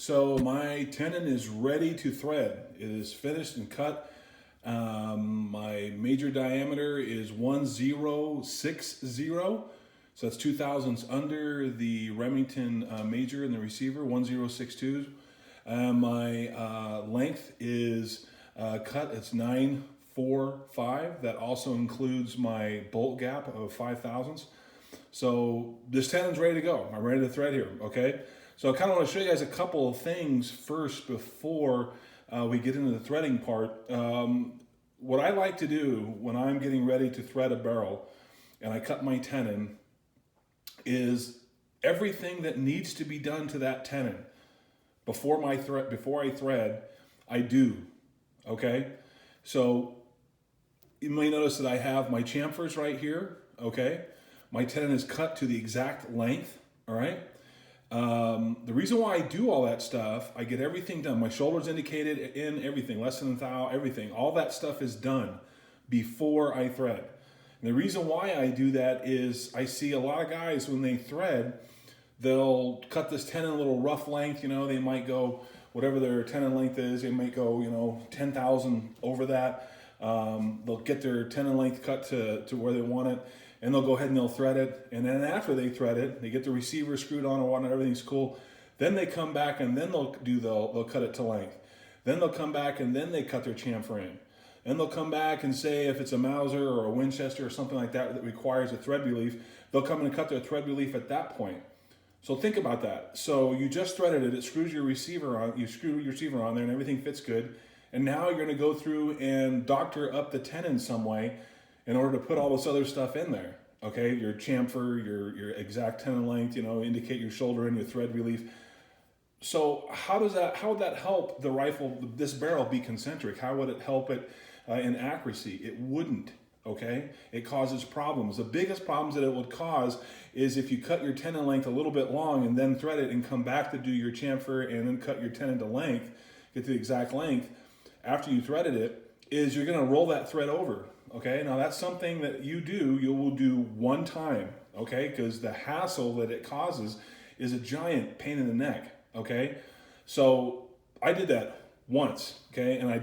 So my tenon is ready to thread. It is finished and cut. My major diameter is 1060. So that's 2 thousandths under the Remington major in the receiver, 1062. My length is cut, it's 945. That also includes my bolt gap of 5 thousandths. So this tenon's ready to go. I'm ready to thread here, okay? So I kind of want to show you guys a couple of things first before we get into the threading part. What I like to do when I'm getting ready to thread a barrel and I cut my tenon is everything that needs to be done to that tenon before I thread, I do, okay? So you may notice that I have my chamfers right here, okay? My tenon is cut to the exact length, all right? The reason why I do all that stuff, I get everything done. My shoulder's indicated in everything, less than a thou, everything. All that stuff is done before I thread. And the reason why I do that is I see a lot of guys when they thread, they'll cut this tenon a little rough length, you know, they might go, whatever their tenon length is, they might go, you know, 10,000 over that. They'll get their tenon length cut to where they want it, and they'll go ahead and they'll thread it. And then after they thread it, they get the receiver screwed on or whatnot, everything's cool. Then they come back and then they'll cut it to length. Then they'll come back and then they cut their chamfer in. Then they'll come back and say if it's a Mauser or a Winchester or something like that that requires a thread relief, they'll come in and cut their thread relief at that point. So think about that. So you just threaded it, it screws your receiver on, you screw your receiver on there and everything fits good. And now you're gonna go through and doctor up the tenon some way in order to put all this other stuff in there. Okay, your chamfer, your exact tenon length, you know, indicate your shoulder and your thread relief. So how would that help the rifle, this barrel, be concentric? How would it help it in accuracy? It wouldn't. Okay, it causes problems. The biggest problems that it would cause is if you cut your tenon length a little bit long and then thread it and come back to do your chamfer and then cut your tenon to length, get to the exact length after you threaded it, is you're going to roll that thread over. Okay, now that's something that you will do one time. Okay, because the hassle that it causes is a giant pain in the neck. Okay, so I did that once. Okay, and I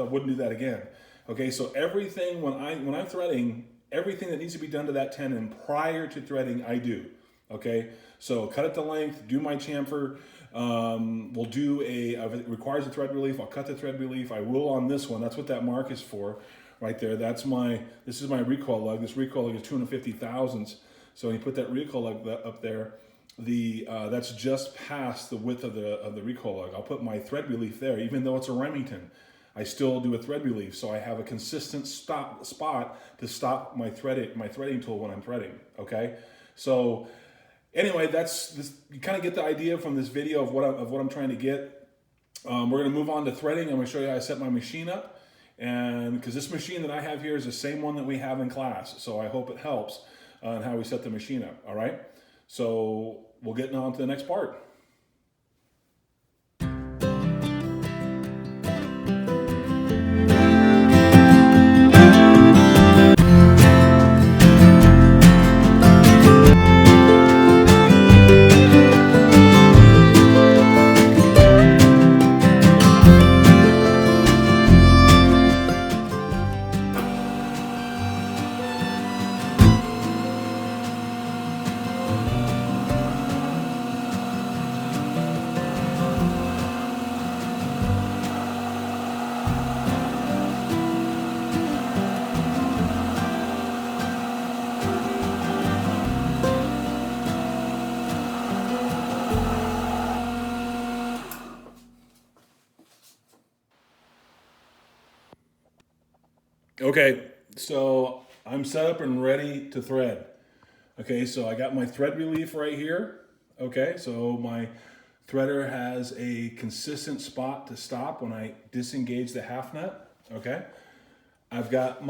wouldn't do that again. Okay, so everything when I'm threading, everything that needs to be done to that tenon prior to threading, I do. Okay, so cut it to length, do my chamfer. We'll do if it requires a thread relief, I'll cut the thread relief. I will on this one. That's what that mark is for, right there. This is my recoil lug. This recoil lug is 250 thousandths. So when you put that recoil lug up there, that's just past the width of the recoil lug. I'll put my thread relief there, even though it's a Remington. I still do a thread relief, so I have a consistent spot to stop my threading tool when I'm threading. Okay, so anyway, you kind of get the idea from this video of what I'm trying to get. We're going to move on to threading. I'm going to show you how I set my machine up, and because this machine that I have here is the same one that we have in class, so I hope it helps on how we set the machine up. All right, so we'll get on to the next part. Okay, so I'm set up and ready to thread. Okay, so I got my thread relief right here. Okay, so my threader has a consistent spot to stop when I disengage the half nut. Okay, I've got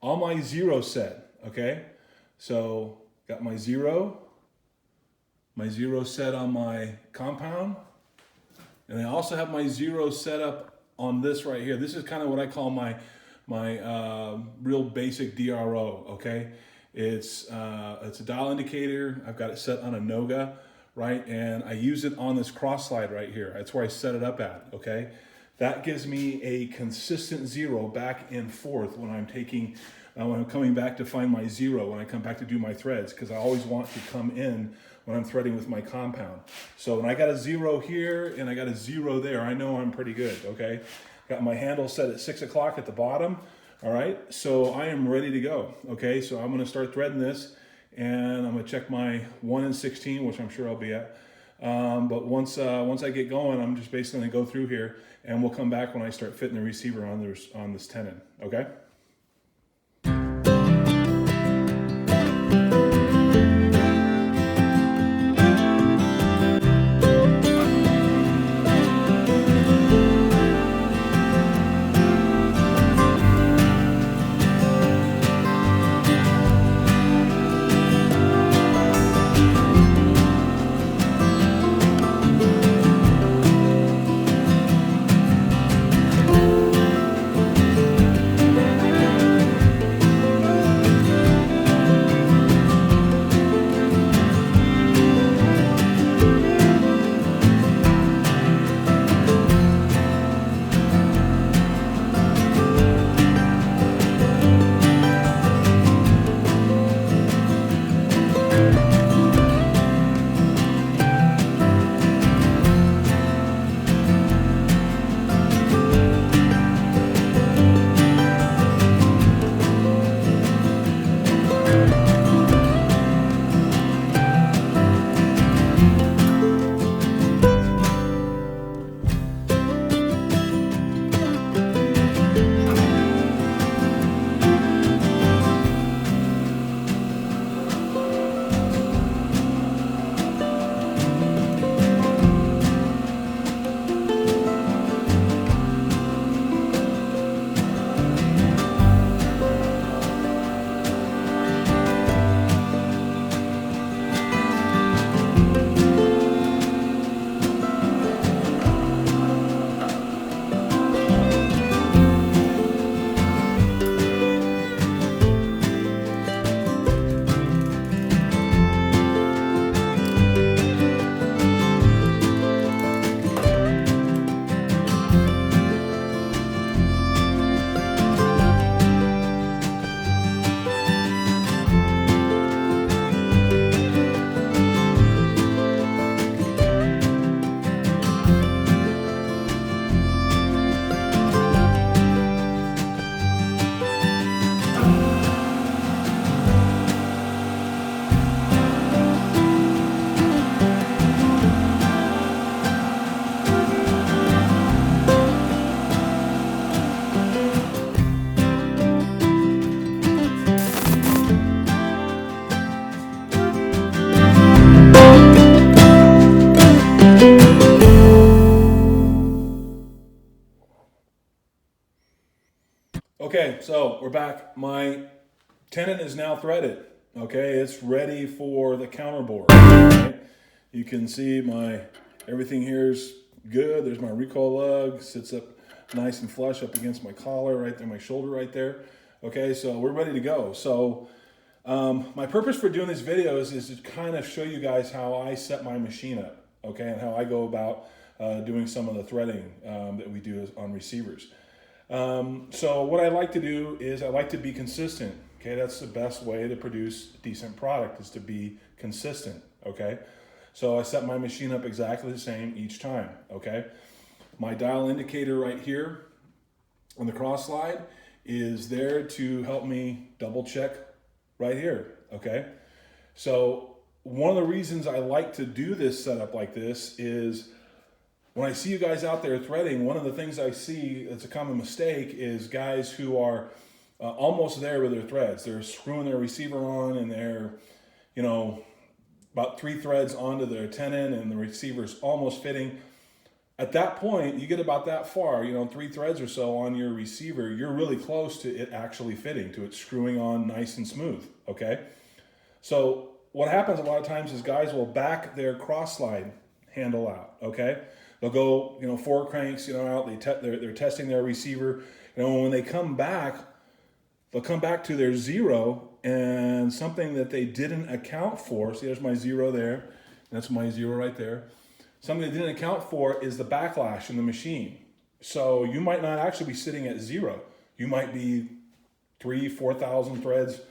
all my zero set. Okay, so got my zero set on my compound, and I also have my zero set up on this right here. This is kind of what I call my real basic DRO. Okay, it's a dial indicator. I've got it set on a Noga right? And I use it on this cross slide right here. That's where I set it up at, okay? That gives me a consistent zero back and forth when I'm when I'm coming back to find my zero, when I come back to do my threads, because I always want to come in when I'm threading with my compound. So when I got a zero here and I got a zero there, I know I'm pretty good, okay? Got my handle set at 6 o'clock at the bottom, all right? So I am ready to go, okay? So I'm gonna start threading this, and I'm gonna check my 1 and 16, which I'm sure I'll be at. But once I get going, I'm just basically gonna go through here, and we'll come back when I start fitting the receiver on this tenon, okay? Okay, so we're back. My tenon is now threaded. Okay, it's ready for the counterbore. Okay? You can see everything here is good. There's my recoil lug, sits up nice and flush up against my collar right there, my shoulder right there. Okay, so we're ready to go. So my purpose for doing these videos is to kind of show you guys how I set my machine up, okay, and how I go about doing some of the threading that we do on receivers. So what I like to do is I like to be consistent. Okay, that's the best way to produce a decent product, is to be consistent. Okay, so I set my machine up exactly the same each time. Okay, my dial indicator right here on the cross slide is there to help me double check right here. Okay, so one of the reasons I like to do this setup like this is when I see you guys out there threading, one of the things I see that's a common mistake is guys who are almost there with their threads. They're screwing their receiver on and they're, about 3 threads onto their tenon and the receiver's almost fitting. At that point, you get about that far, 3 threads or so on your receiver, you're really close to it actually fitting, to it screwing on nice and smooth, okay? So what happens a lot of times is guys will back their cross slide handle out, okay? They'll go, 4 cranks, out. They're testing their receiver. When they come back, they'll come back to their zero, and something that they didn't account for. See, there's my zero there. That's my 0 right there. Something they didn't account for is the backlash in the machine. So you might not actually be sitting at 0. You might be 3,000-4,000 threads,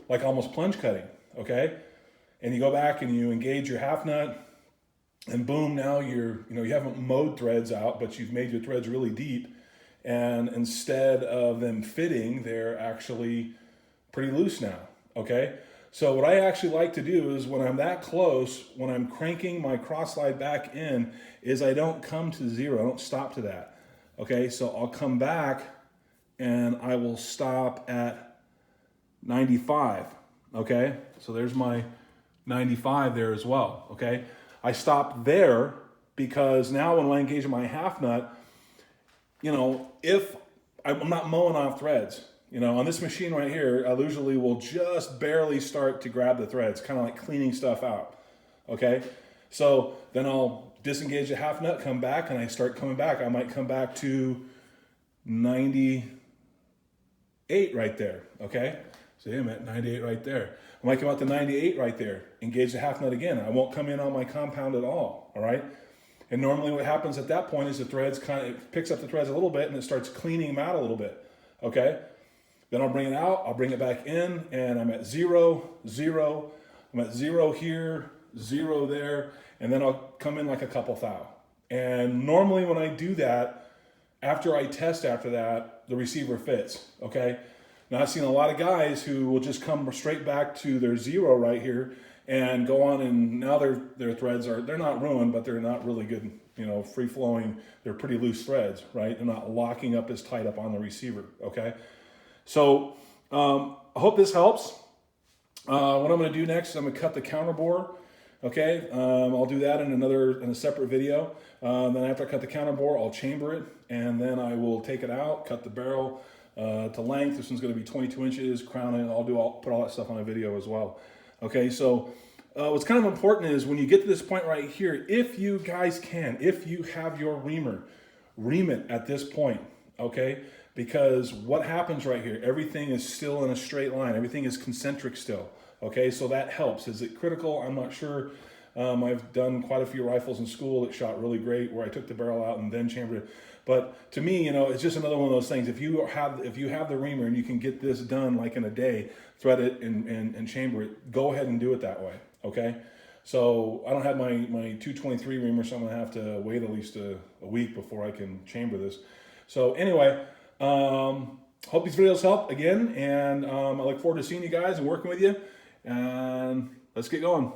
like almost plunge cutting, okay? And you go back and you engage your half nut, and boom, now you haven't mowed threads out, but you've made your threads really deep. And instead of them fitting, they're actually pretty loose now, okay? So what I actually like to do is when I'm that close, when I'm cranking my cross slide back in, is I don't come to 0, I don't stop to that, okay? So I'll come back and I will stop at 95, okay? So there's my 95 there as well, okay? I stop there because now when I engage my half nut, if I'm not mowing off threads, on this machine right here, I usually will just barely start to grab the threads, kind of like cleaning stuff out, okay? So then I'll disengage the half nut, come back, and I start coming back. I might come back to 98 right there, okay? So I'm at 98 right there. I might come out to 98 right there, engage the half nut again. I won't come in on my compound at all right? And normally what happens at that point is the threads it picks up the threads a little bit and it starts cleaning them out a little bit, okay? Then I'll bring it out, I'll bring it back in, and I'm at 0, 0. I'm at 0 here, 0 there, and then I'll come in like a couple thou. And normally when I do that, after I test after that, the receiver fits, okay? Now I've seen a lot of guys who will just come straight back to their 0 right here and go on, and now their threads they're not ruined, but they're not really good, free flowing. They're pretty loose threads, right? They're not locking up as tight up on the receiver, okay? So I hope this helps. What I'm going to do next is I'm going to cut the counter bore. Okay, I'll do that in a separate video. Then after I cut the counter bore, I'll chamber it, and then I will take it out, cut the barrel to length. This one's going to be 22 inches, crown it. I'll put all that stuff on a video as well. Okay, so what's kind of important is when you get to this point right here, if you guys can, if you have your reamer, ream it at this point. Okay. Because what happens right here, everything is still in a straight line. Everything is concentric still, okay? So that helps. Is it critical? I'm not sure. I've done quite a few rifles in school that shot really great where I took the barrel out and then chambered it. But to me, it's just another one of those things. If you have the reamer and you can get this done like in a day, thread it and chamber it, go ahead and do it that way, okay? So I don't have my 223 reamer, so I'm gonna have to wait at least a week before I can chamber this. So anyway, hope these videos help again, and I look forward to seeing you guys and working with you, and let's get going.